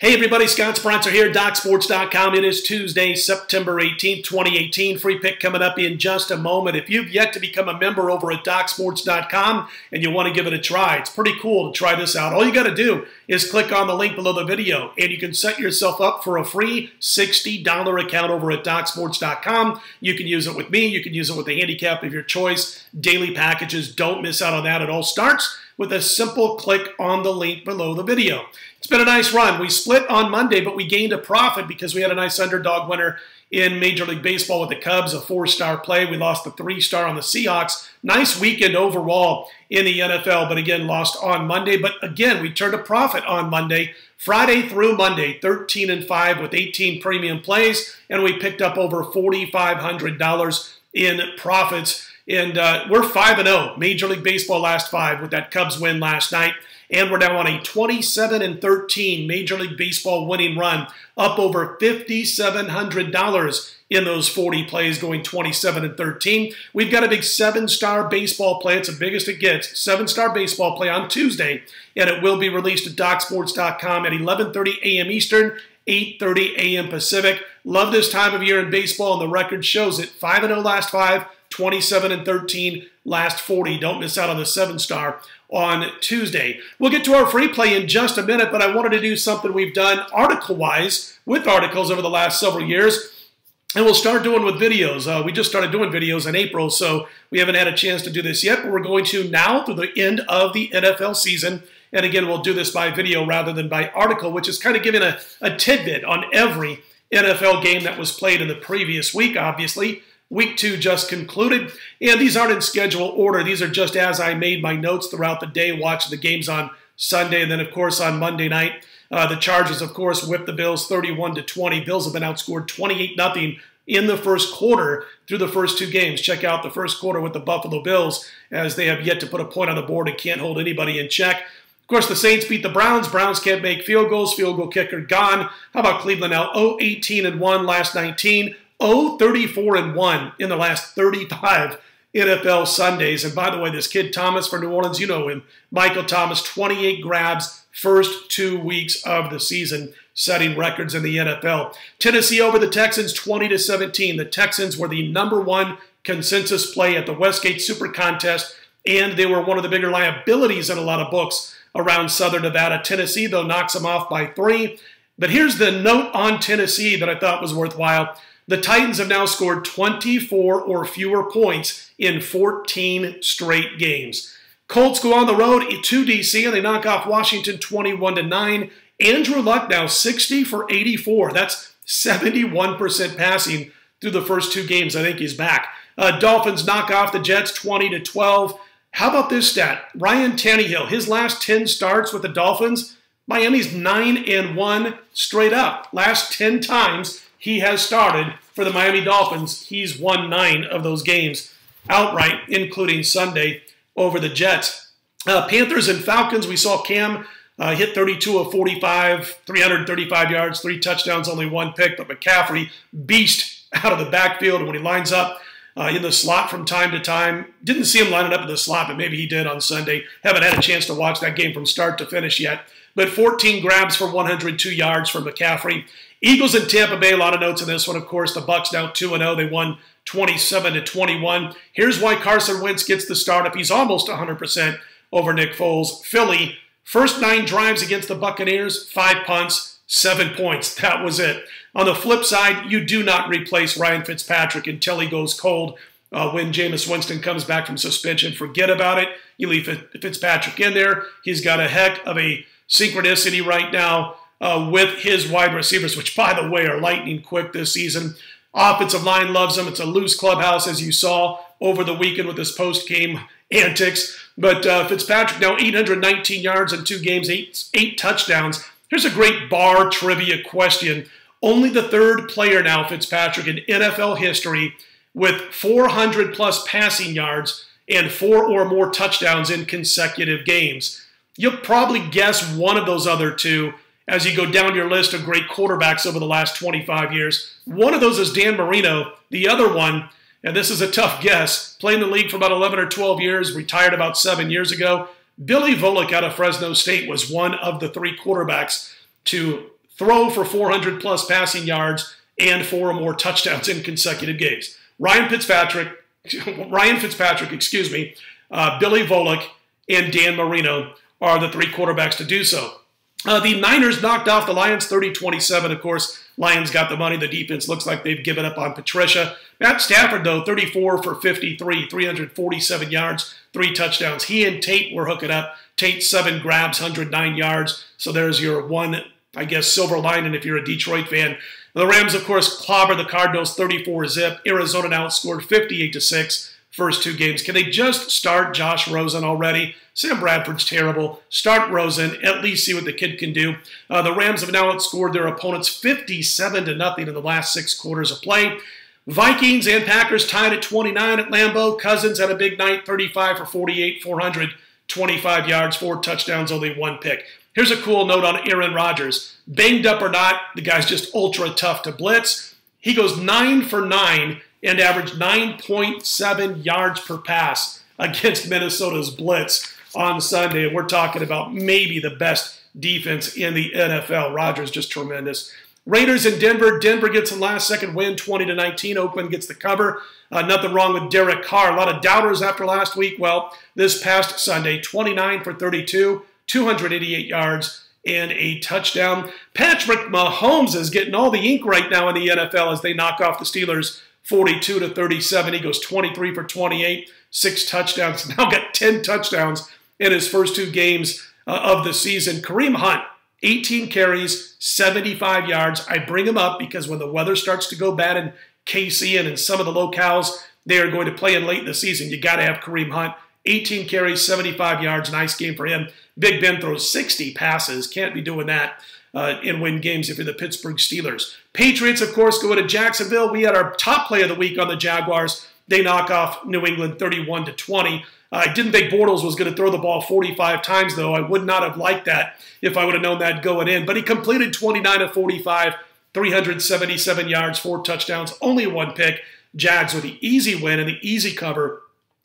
Hey everybody, Scott Spreitzer here, DocSports.com. It is Tuesday, September 18th, 2018. Free pick coming up in just a moment. If you've yet to become a member over at DocSports.com and you want to give it a try, it's pretty cool to try this out. All you got to do is click on the link below the video and you can set yourself up for a free $60 account over at DocSports.com. You can use it with me. You can use it with the handicap of your choice. Daily packages. Don't miss out on that. It all starts with a simple click on the link below the video. It's been a nice run. We split on Monday, but we gained a profit because we had a nice underdog winner in Major League Baseball with the Cubs, a 4-star play. We lost the 3-star on the Seahawks. Nice weekend overall in the NFL, but again, lost on Monday. But again, we turned a profit on Monday, Friday through Monday, 13-5 with 18 premium plays, and we picked up over $4,500 in profits. And we're 5-0, Major League Baseball last 5 with that Cubs win last night. And we're now on a 27-13 Major League Baseball winning run, up over $5,700 in those 40 plays, going 27-13. We've got a big 7-star baseball play. It's the biggest it gets. 7-star baseball play on Tuesday, and it will be released at DocSports.com at 11:30 a.m. Eastern, 8:30 a.m. Pacific. Love this time of year in baseball, and the record shows it. 5-0 last 5. 27-13 last 40. Don't miss out on the 7-star on Tuesday. We'll get to our free play in just a minute, but I wanted to do something we've done article-wise with articles over the last several years, and we'll start doing with videos. We just started doing videos in April, so we haven't had a chance to do this yet, but we're going to now through the end of the NFL season. And again, we'll do this by video rather than by article, which is kind of giving a tidbit on every NFL game that was played in the previous week, obviously. Week 2 just concluded, and these aren't in schedule order. These are just as I made my notes throughout the day, watching the games on Sunday, and then, of course, on Monday night. The Chargers, of course, whipped the Bills 31-20. Bills have been outscored 28-0 in the first quarter through the first 2 games. Check out the first quarter with the Buffalo Bills, as they have yet to put a point on the board and can't hold anybody in check. Of course, the Saints beat the Browns. Browns can't make field goals. Field goal kicker gone. How about Cleveland now? 0-18-1 last 19. 0-34-1 in the last 35 NFL Sundays. And by the way, this kid Thomas for New Orleans, you know him. Michael Thomas, 28 grabs, first 2 weeks of the season, setting records in the NFL. Tennessee over the Texans, 20-17. The Texans were the #1 consensus play at the Westgate Super Contest, and they were one of the bigger liabilities in a lot of books around Southern Nevada. Tennessee, though, knocks them off by 3. But here's the note on Tennessee that I thought was worthwhile. The Titans have now scored 24 or fewer points in 14 straight games. Colts go on the road to D.C. and they knock off Washington 21-9. Andrew Luck now 60 for 84. That's 71% passing through the first 2 games. I think he's back. Dolphins knock off the Jets 20-12. How about this stat? Ryan Tannehill, his last 10 starts with the Dolphins, Miami's 9-1 straight up. Last 10 times he has started for the Miami Dolphins. He's won 9 of those games outright, including Sunday over the Jets. Panthers and Falcons, we saw Cam hit 32 of 45, 335 yards, 3 touchdowns, only 1 pick. But McCaffrey, beast out of the backfield. And when he lines up in the slot from time to time, didn't see him lining up in the slot, but maybe he did on Sunday. Haven't had a chance to watch that game from start to finish yet. But 14 grabs for 102 yards from McCaffrey. Eagles in Tampa Bay, a lot of notes in this one. Of course, the Bucs now 2-0. They won 27-21. Here's why Carson Wentz gets the start up. He's almost 100% over Nick Foles. Philly, first 9 drives against the Buccaneers, 5 punts, 7 points. That was it. On the flip side, you do not replace Ryan Fitzpatrick until he goes cold. When Jameis Winston comes back from suspension, forget about it. You leave Fitzpatrick in there. He's got a heck of a synchronicity right now with his wide receivers, which, by the way, are lightning quick this season. Offensive line loves him. It's a loose clubhouse, as you saw over the weekend with his post-game antics. But Fitzpatrick now 819 yards in 2 games, 8 touchdowns. Here's a great bar trivia question. Only the 3rd player now, Fitzpatrick, in NFL history with 400-plus passing yards and 4 or more touchdowns in consecutive games. You'll probably guess one of those other 2 as you go down your list of great quarterbacks over the last 25 years. One of those is Dan Marino. The other one, and this is a tough guess, played in the league for about 11 or 12 years, retired about 7 years ago. Billy Volek out of Fresno State was one of the 3 quarterbacks to throw for 400-plus passing yards and 4 or more touchdowns in consecutive games. Ryan Fitzpatrick, Billy Volek, and Dan Marino are the 3 quarterbacks to do so. The Niners knocked off the Lions 30-27. Of course, Lions got the money. The defense looks like they've given up on Patricia. Matt Stafford, though, 34 for 53, 347 yards, 3 touchdowns. He and Tate were hooking up. Tate 7 grabs, 109 yards. So there's your one, I guess, silver lining if you're a Detroit fan. The Rams, of course, clobbered the Cardinals 34-zip. Arizona now outscored 58-6. First 2 games. Can they just start Josh Rosen already? Sam Bradford's terrible. Start Rosen. At least see what the kid can do. The Rams have now outscored their opponents 57-0 in the last 6 quarters of play. Vikings and Packers tied at 29 at Lambeau. Cousins had a big night, 35 for 48, 425 yards, 4 touchdowns, only 1 pick. Here's a cool note on Aaron Rodgers. Banged up or not, the guy's just ultra tough to blitz. He goes 9 for 9 and averaged 9.7 yards per pass against Minnesota's blitz on Sunday. And we're talking about maybe the best defense in the NFL. Rodgers just tremendous. Raiders in Denver. Denver gets a last-second win, 20-19. Oakland gets the cover. Nothing wrong with Derek Carr. A lot of doubters after last week. Well, this past Sunday, 29 for 32, 288 yards, and a touchdown. Patrick Mahomes is getting all the ink right now in the NFL as they knock off the Steelers 42-37. He goes 23 for 28, 6 touchdowns. Now got 10 touchdowns in his first 2 games of the season. Kareem Hunt, 18 carries, 75 yards. I bring him up because when the weather starts to go bad in KC and in some of the locales they are going to play in late in the season, you got to have Kareem Hunt. 18 carries, 75 yards. Nice game for him. Big Ben throws 60 passes. Can't be doing that and win games if you're the Pittsburgh Steelers. Patriots, of course, go to Jacksonville. We had our top play of the week on the Jaguars. They knock off New England 31-20. I didn't think Bortles was going to throw the ball 45 times, though. I would not have liked that if I would have known that going in. But he completed 29 of 45, 377 yards, 4 touchdowns, only 1 pick. Jags with the easy win and the easy cover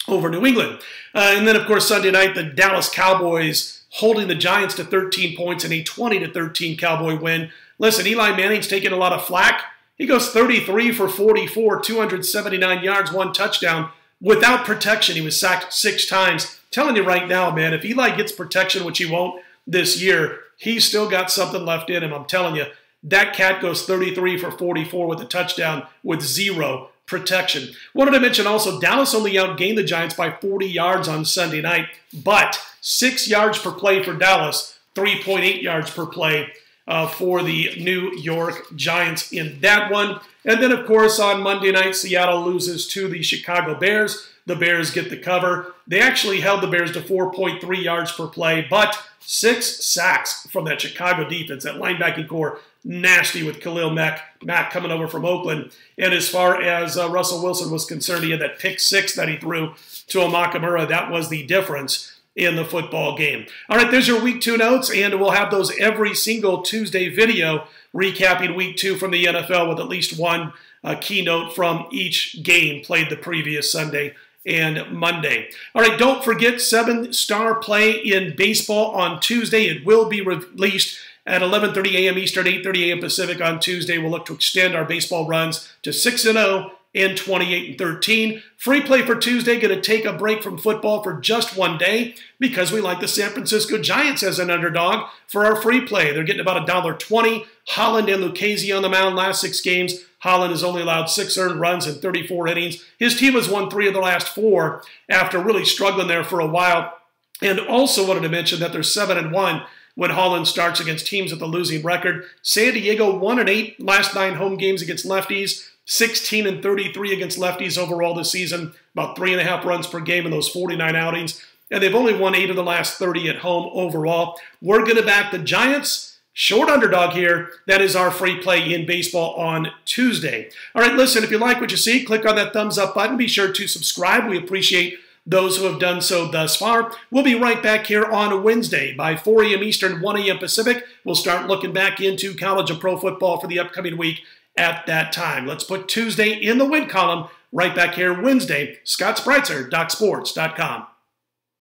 over New England. And then, of course, Sunday night, the Dallas Cowboys holding the Giants to 13 points in a 20-13 Cowboy win. Listen, Eli Manning's taking a lot of flack. He goes 33 for 44, 279 yards, 1 touchdown. Without protection, he was sacked 6 times. Telling you right now, man, if Eli gets protection, which he won't this year, he's still got something left in him. I'm telling you, that cat goes 33 for 44 with a touchdown with 0 protection. Wanted to mention also, Dallas only outgained the Giants by 40 yards on Sunday night, but 6 yards per play for Dallas, 3.8 yards per play for the New York Giants in that one. And then, of course, on Monday night, Seattle loses to the Chicago Bears. The Bears get the cover. They actually held the Bears to 4.3 yards per play, but 6 sacks from that Chicago defense. That linebacking core, nasty with Khalil Mack coming over from Oakland. And as far as Russell Wilson was concerned, he had that pick 6 that he threw to Amakamura. That was the difference in the football game. All right, there's your Week 2 notes, and we'll have those every single Tuesday video recapping Week 2 from the NFL with at least one keynote from each game played the previous Sunday and Monday. All right, don't forget 7-star play in baseball on Tuesday. It will be released at 11:30 a.m. Eastern, 8:30 a.m. Pacific on Tuesday. We'll look to extend our baseball runs to 6-0 and 28-13. Free play for Tuesday, going to take a break from football for just 1 day because we like the San Francisco Giants as an underdog for our free play. They're getting about $1.20. Holland and Lucchesi on the mound last 6 games. Holland has only allowed 6 earned runs in 34 innings. His team has won 3 of the last 4 after really struggling there for a while. And also wanted to mention that they're 7-1 when Holland starts against teams with a losing record. San Diego 1-8 last 9 home games against lefties. 16-33 against lefties overall this season, about 3.5 runs per game in those 49 outings. And they've only won 8 of the last 30 at home overall. We're going to back the Giants. Short underdog here. That is our free play in baseball on Tuesday. All right, listen, if you like what you see, click on that thumbs up button. Be sure to subscribe. We appreciate those who have done so thus far. We'll be right back here on Wednesday by 4 a.m. Eastern, 1 a.m. Pacific. We'll start looking back into college and pro football for the upcoming week at that time. Let's put Tuesday in the win column. Right back here Wednesday. Scott Spreitzer, DocSports.com.